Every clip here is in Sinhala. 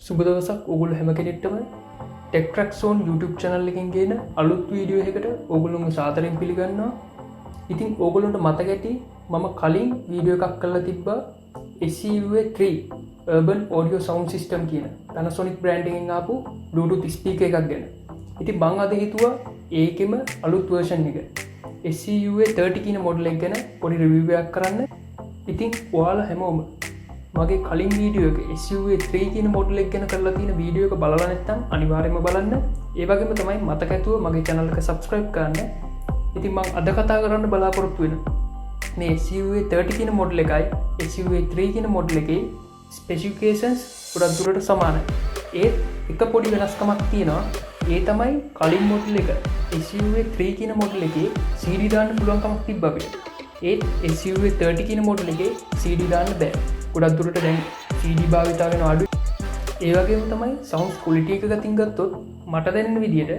සුබ දවසක් ඔයගොල්ලෝ හැම කෙනෙක්ටම tech track zone YouTube channel එකෙන් ගේන අලුත් වීඩියෝ එකකට ඔයගොල්ලෝම සාදරයෙන් පිළිගන්නවා. ඉතින් ඔයගොල්ලන්ට මතක ඇති මම කලින් වීඩියෝ එකක් කරලා තිබ්බා SC-UA30 Urban Audio Sound System කියන Panasonic brand එකෙන් ආපු Bluetooth speaker එකක් ගැන. ඉතින් මම අද හිතුවා ඒකෙම අලුත් version එක SC-UA30 කියන model එක ගැන පොඩි review එකක් කරන්න. ඉතින් ඔයාලා හැමෝම මගේ කලින් වීඩියෝ එක SC-UA3 කියන මොඩල් එක ගැන කරලා තියෙන වීඩියෝ එක බලලා නැත්නම් අනිවාර්යයෙන්ම බලන්න. ඒ වගේම තමයි මතක ඇතුව මගේ channel එක subscribe කරන්න. ඉතින් මම අද කතා කරන්න බලාපොරොත්තු වෙන මේ SC-UA30 කියන මොඩල් එකයි SC-UA3 කියන මොඩල් එකේ specifications ගොඩක් දුරට සමානයි. ඒත් එක පොඩි වෙනස්කමක් තියෙනවා. ඒ තමයි කලින් මොඩල් එක SC-UA3 කියන මොඩල් එකේ CD දාන්න පුළුවන් කමක් තිබ්බා අපිට. ඒත් SC-UA30 කියන මොඩල් එකේ CD දාන්න බෑ. ගොඩක් දුරට දැන් CD භාවිතා වෙන අඩුයි. ඒ වගේම තමයි sound quality එක ගතින් ගත්තොත් මට දැනෙන විදිහට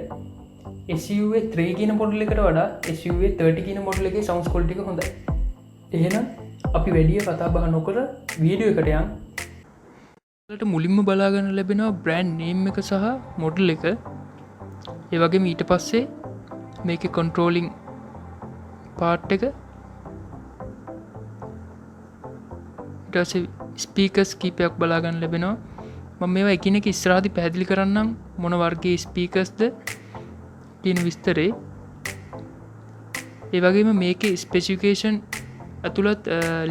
SC-UA3 කියන මොඩල් එකට වඩා SC-UA30 කියන මොඩල් එකේ sound quality එක හොඳයි. එහෙනම් අපි වැඩි කතා බහ නොකර වීඩියෝ එකට යමු. ඔයාලට මුලින්ම බලා ගන්න ලැබෙනවා brand name එක සහ මොඩල් එක. ඒ වගේම ඊට පස්සේ මේකේ controlling part එක ඊට ස්පීකර්ස් කීපයක් බලා ගන්න ලැබෙනවා. මම මේවා එකිනෙක ඉස්සරහදී පැහැදිලි කරන්නම් මොන වර්ගයේ ස්පීකර්ස්ද කියන විස්තරේ. ඒ වගේම මේකේ ස්පෙસિෆිකේෂන් ඇතුළත්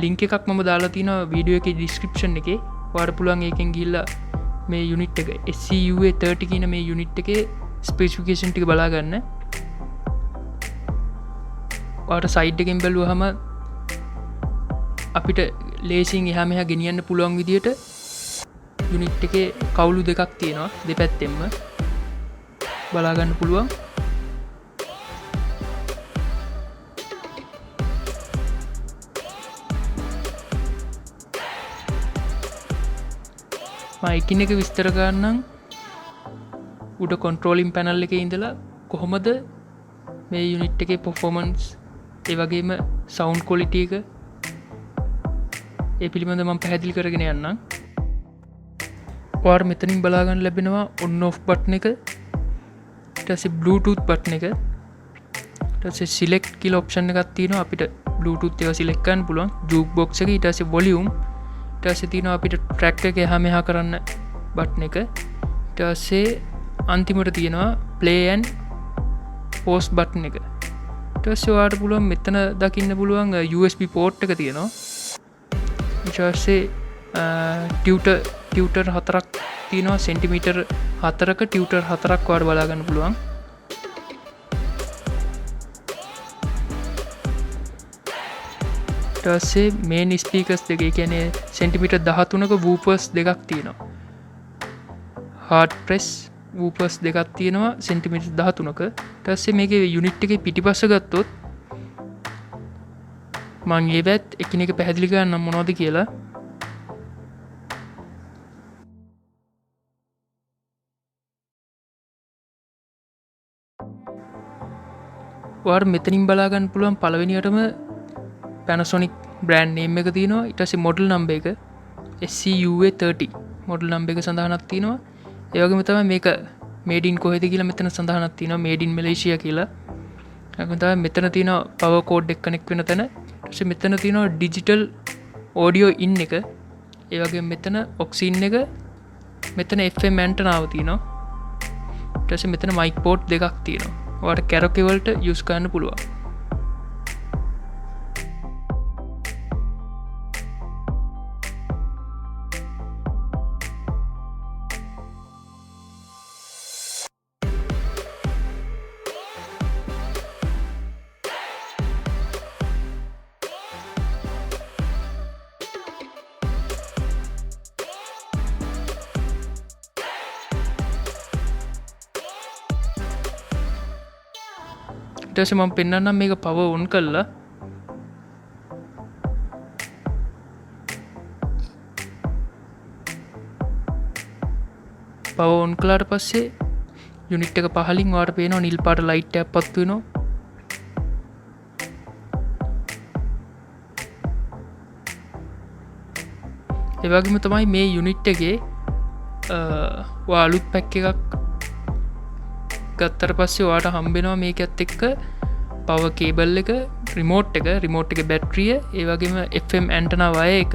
ලින්ක් එකක් මම දාලා තියෙනවා වීඩියෝ එකේ ඩිස්ක්‍රිප්ෂන් එකේ. ඔයාලට පුළුවන් ඒකෙන් ගිහිල්ලා මේ යුනිට් එක SC-UA30 කියන මේ යුනිට් එකේ ස්පෙસિෆිකේෂන් ටික බලා ගන්න. ඔයාලට සයිඩ් එකෙන් බැලුවහම අපිට ලේසින් එහා මෙහා ගෙනියන්න පුළුවන් විදියට යුනිට් එකේ කවුළු දෙකක් තියෙනවා. දෙපැත්තෙන්ම බලා ගන්න පුළුවන්. මම එකිනෙක විස්තර කරන්නම්. උඩ controlling panel එකේ ඉඳලා කොහොමද මේ යුනිට් එකේ performance ඒ වගේම sound quality එක ඒ පිළිබඳ මම පැහැදිලි කරගෙන යන්නම්. ඔයාලා මෙතනින් බලා ගන්න ලැබෙනවා on off button එක. ඊට පස්සේ bluetooth button එක. ඊට පස්සේ select කියලා option එකක් තියෙනවා. අපිට bluetooth එක select කරන්න පුළුවන්. jukebox එක ඊට පස්සේ volume. ඊට පස්සේ තියෙනවා අපිට track එක එහා මෙහා කරන්න button එක. ඊට පස්සේ අන්තිමට තියෙනවා play and pause button එක. ඊට පස්සේ ඔයාලට පුළුවන් මෙතන දකින්න පුළුවන් USB port එක තියෙනවා. ඊටසේ ටියුටර් 4ක් තියෙනවා. සෙන්ටිමීටර් 4ක ටියුටර් 4ක් ඔයාලට බලා ගන්න පුළුවන්. ඊටසේ මේන් ස්පීකර්ස් දෙක, ඒ කියන්නේ සෙන්ටිමීටර් 13ක වූෆර්ස් දෙකක් තියෙනවා. හાર્ඩ් ප්‍රෙස් වූෆර්ස් දෙකක් තියෙනවා සෙන්ටිමීටර් 13ක. ඊටසේ මේකේ යුනිට් එකේ පිටිපස්ස ගත්තොත් මම ඒවත් එකිනෙක පැහැදිලි කරන්නම් මොනවද කියලා. ඔයාලා මෙතනින් බලා ගන්න පුළුවන් පළවෙනියටම Panasonic brand name එක තියෙනවා. ඊට පස්සේ model number එක SC-UA30 model number එක සඳහනක් තියෙනවා. ඒ වගේම තමයි මේක made in කොහෙද කියලා මෙතන සඳහනක් තියෙනවා. made in Malaysia කියලා. ඒක තමයි මෙතන තියෙන power cord එක connect වෙන තැන. මෙතන තියෙනවා ඩිජිටල් ඕඩියෝ ඉන් එක. ඒ වගේ මෙතන ඔක්සින් එක, මෙතන FM ඇන්ටනාව තියෙනවා. ඊට පස්සේ මෙතන මයික් පෝට් දෙකක් තියෙනවා. ඔයාලට කැරොකේ වලට යූස් කරන්න පුළුවන්. ඊට පස්සේ මම පෙන්නන්නම් මේක power on කරලා. power on කළාට පස්සේ යුනිට් එක පහලින් ඔයාලට පේනවා නිල් පාට ලයිට් එකක් පත් වෙනවා. ඒ වගේම තමයි මේ යුනිට් එකේ අලුත් පැක් එකක් ගත්තර පස්සේ වාට හම්බෙනවා මේකත් එක්ක පව කේබල් එක රිමෝට් එක බැට්‍රිය ඒවගේම FM ඇන්ටන වය එක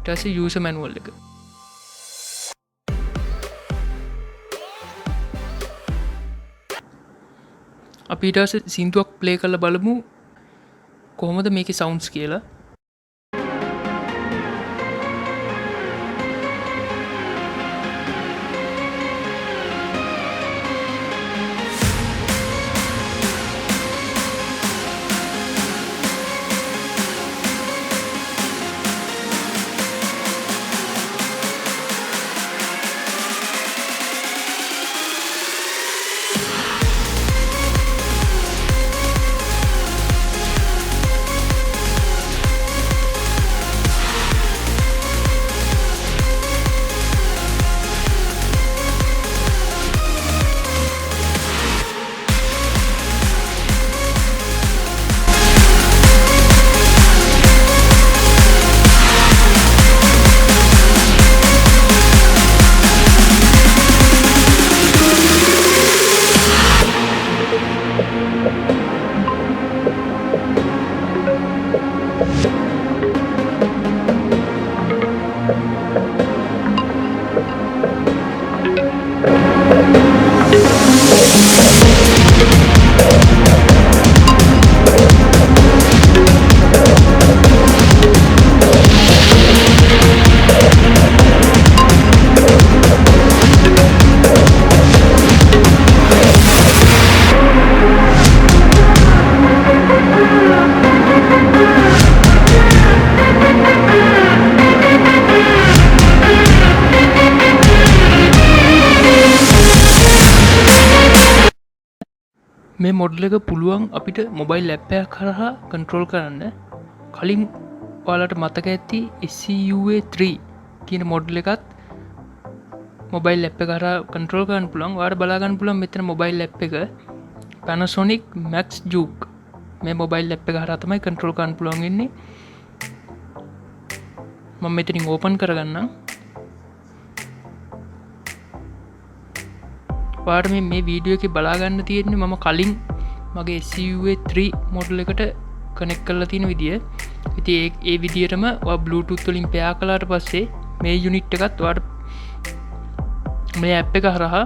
ටස යස මැනුවල් එක අපිටස සිින්දුවක් ප්ලේ කළ බලමු කොහොමද මේක සවුන්ස් කියලා මේ මොඩල් එක පුළුවන් අපිට මොබයිල් ලැප්පයක් කරහා කන්ට්‍රෝල් කරන්න කලින් ඔයාලට මතක ඇති SC-UA30 කියන මොඩල් එකත් මොබයිල් ලැප් එක කරහා කන්ට්‍රෝල් කරන්න පුළුවන්. ඔයාලට බලා ගන්න පුළුවන් මෙතන මොබයිල් ලැප් එක Panasonic Max Juke මේ මොබයිල් ලැප් එක කරහා තමයි කන්ට්‍රෝල් කරන්න පුළුවන් වෙන්නේ. මම මෙතනින් ඕපන් කරගන්නම්. පාට මේ වීඩියෝ එක බලාගන්න තියෙන්නේ මම කලින් මගේ SC-UA30 මොඩල් එකට කනෙක් කරලා තියෙන විදිය. ඉතින් ඒ විදියටම ඔයා Bluetooth වලින් පෙයා කළාට පස්සේ මේ යුනිට් එකත් ඔයාට මේ ඇප් එක හරහා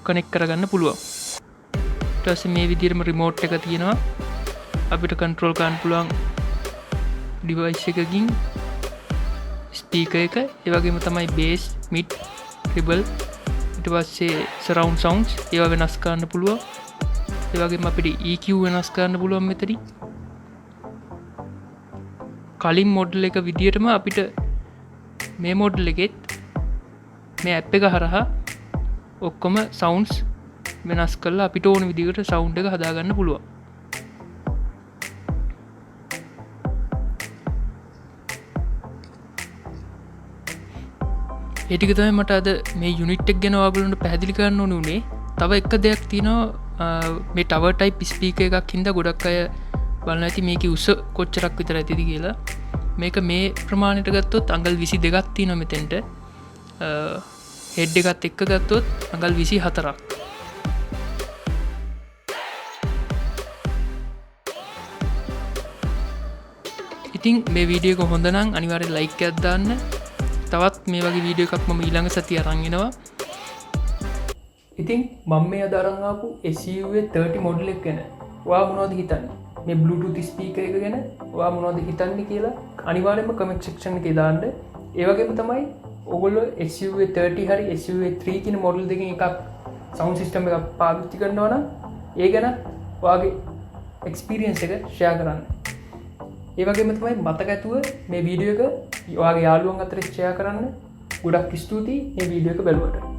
කනෙක් කරගන්න පුළුවන්. ඊට පස්සේ මේ විදියටම රිමෝට් එක තියෙනවා. අපිට කන්ට්‍රෝල් කරන්න පුළුවන් ඩිවයිස් එකකින් ස්පීකර් එක, ඒ වගේම තමයි බේස්, මිඩ්, ට්‍රිබල් ඊට පස්සේ සරවුන්ඩ් සවුන්ඩ්ස් ඒවා වෙනස් කරන්න පුළුවන්. ඒ වගේම අපිට EQ වෙනස් කරන්න පුළුවන් මෙතනින්. කලින් මොඩල් එක විදියටම අපිට මේ මොඩල් එකෙත් මේ ඇප් එක හරහා ඔක්කොම සවුන්ඩ්ස් වෙනස් කරලා අපිට ඕන විදිහට සවුන්ඩ් එක හදාගන්න පුළුවන්. ඒ ටික තමයි මට අද මේ යුනිට් එක ගැන ඔයගොල්ලන්ට පැහැදිලි කරන්න ඕනේ උනේ. තව එක දෙයක් තියෙනවා මේ ටවර් ටයිප් ස්පීකර් එකක් හින්දා ගොඩක් අය බලන්න ඇති මේකේ උස කොච්චරක් විතර ඇතිද කියලා. මේක මේ ප්‍රමාණයට ගත්තොත් අඟල් 22ක් තියෙනවා මෙතෙන්ට. හෙඩ් එකත් එක්ක ගත්තොත් අඟල් 24ක්. ඉතින් මේ වීඩියෝ එක හොඳ නම් අනිවාර්යෙන් ලයික් එකක් දාන්න. තවත් මේ වගේ වීඩියෝ එකක් මම ඊළඟ සතිය අරන් එනවා. ඉතින් මම මේ අද අරන් ආපු SC-UA30 මොඩල් එක ගැන ඔයා මොනවද හිතන්නේ? මේ Bluetooth ස්පීකර් එක ගැන ඔයා මොනවද හිතන්නේ කියලා අනිවාර්යයෙන්ම කමෙන්ට් සෙක්ෂන් එකේ දාන්න. ඒ වගේම තමයි ඔයගොල්ලෝ SC-UA30 හරි SC-UA3 කියන මොඩල් දෙකෙන් එකක් සවුන්ඩ් සිස්ටම් එකක් පාවිච්චි කරනවා නම් ඒ ගැන ඔයාගේ එක්ස්පීරියන්ස් එක ෂෙයා කරන්න. ඒ වගේම තමයි මතක ඇතුව මේ වීඩියෝ එක ඔයාගේ යාළුවන් අතර ෂෙයා කරන්න. ගොඩක් ස්තුතියි මේ වීඩියෝ එක බලුවට.